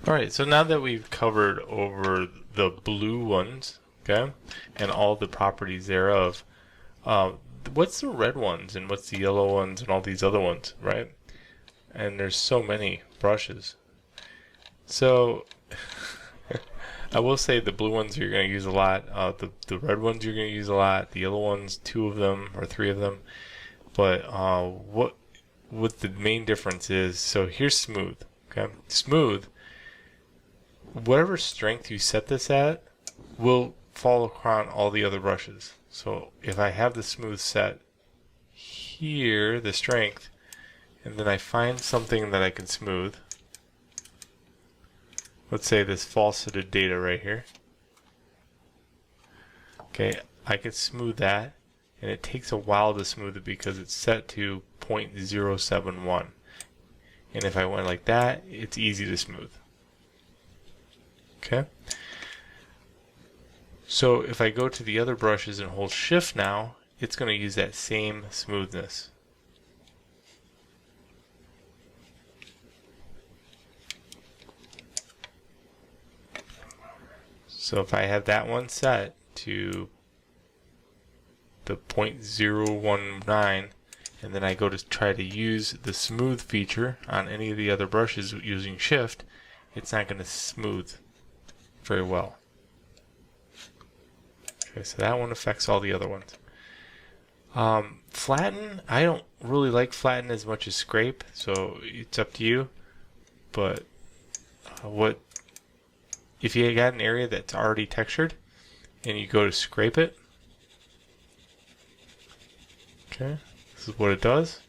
All right, so now that we've covered over the blue ones, okay, and all the properties thereof, uh, what's the red ones and what's the yellow ones and all these other ones, right? And there's so many brushes. So I will say the blue ones you're going to use a lot. The red ones you're going to use a lot. The yellow ones, two of them or three of them. But what the main difference is, so here's smooth. Okay, smooth. Whatever strength you set this at will fall across all the other brushes. So if I have the smooth set here, the strength, and then I find something that I can smooth. Let's say this faceted data right here. Okay, I can smooth that, and it takes a while to smooth it because it's set to 0.071. And if I went like that, it's easy to smooth. Okay. So if I go to the other brushes and hold shift now, it's going to use that same smoothness. So if I have that one set to the 0.019, and then I go to try to use the smooth feature on any of the other brushes using shift, it's not going to smooth very well. Okay, so that one affects all the other ones. Flatten, I don't really like flatten as much as scrape, so it's up to you. But what if you got an area that's already textured and you go to scrape it? Okay, this is what it does.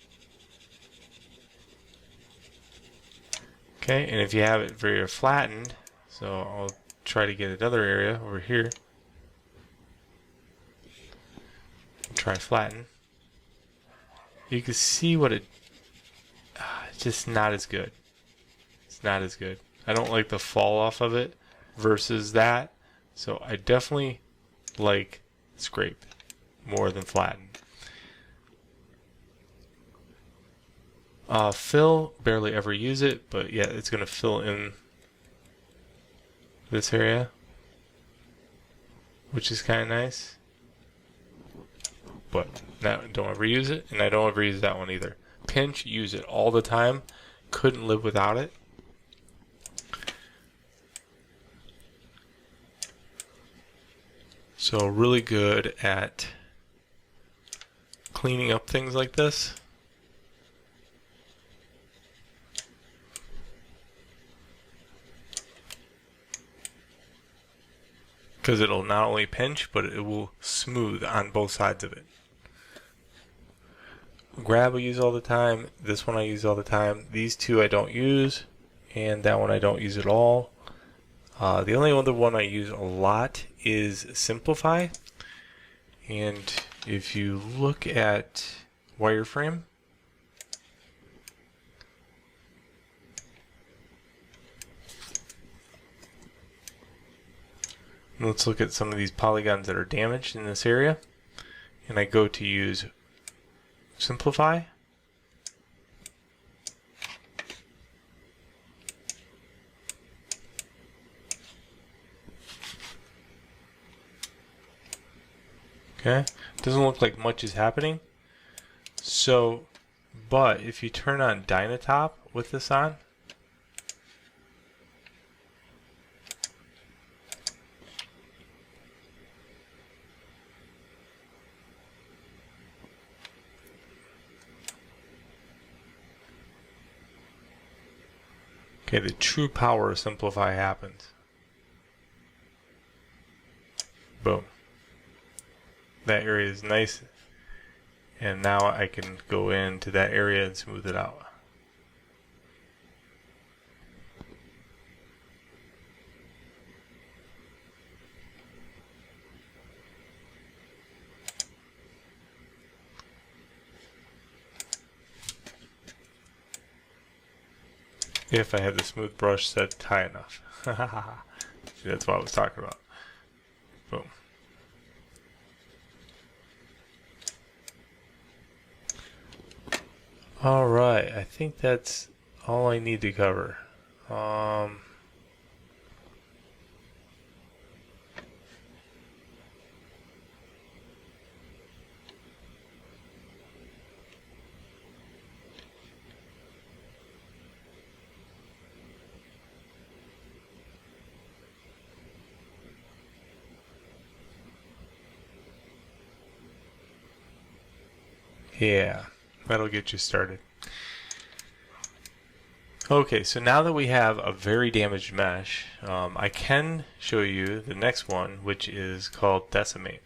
Okay, and if you have it very flattened, so I'll try to get another area over here. Try flatten. You can see what it's just not as good. It's not as good. I don't like the fall off of it versus that. So I definitely like scrape more than flatten. Fill, barely ever use it, but yeah, it's going to fill in this area, which is kind of nice. But don't ever use it, and I don't ever use that one either. Pinch, use it all the time. Couldn't live without it. So really good at cleaning up things like this. Because it'll not only pinch, but it will smooth on both sides of it. Grab I use all the time. This one I use all the time. These two I don't use. And that one I don't use at all. The only other one I use a lot is Simplify. And if you look at wireframe, let's look at some of these polygons that are damaged in this area. And I go to use Simplify. Okay, doesn't look like much is happening. So, but if you turn on Dynatop with this on, okay, the true power of Simplify happens. Boom. That area is nice, and now I can go into that area and smooth it out. If I had the smooth brush set high enough. See, that's what I was talking about. Boom. Alright, I think that's all I need to cover. Yeah, that'll get you started. Okay, so now that we have a very damaged mesh, I can show you the next one, which is called decimate.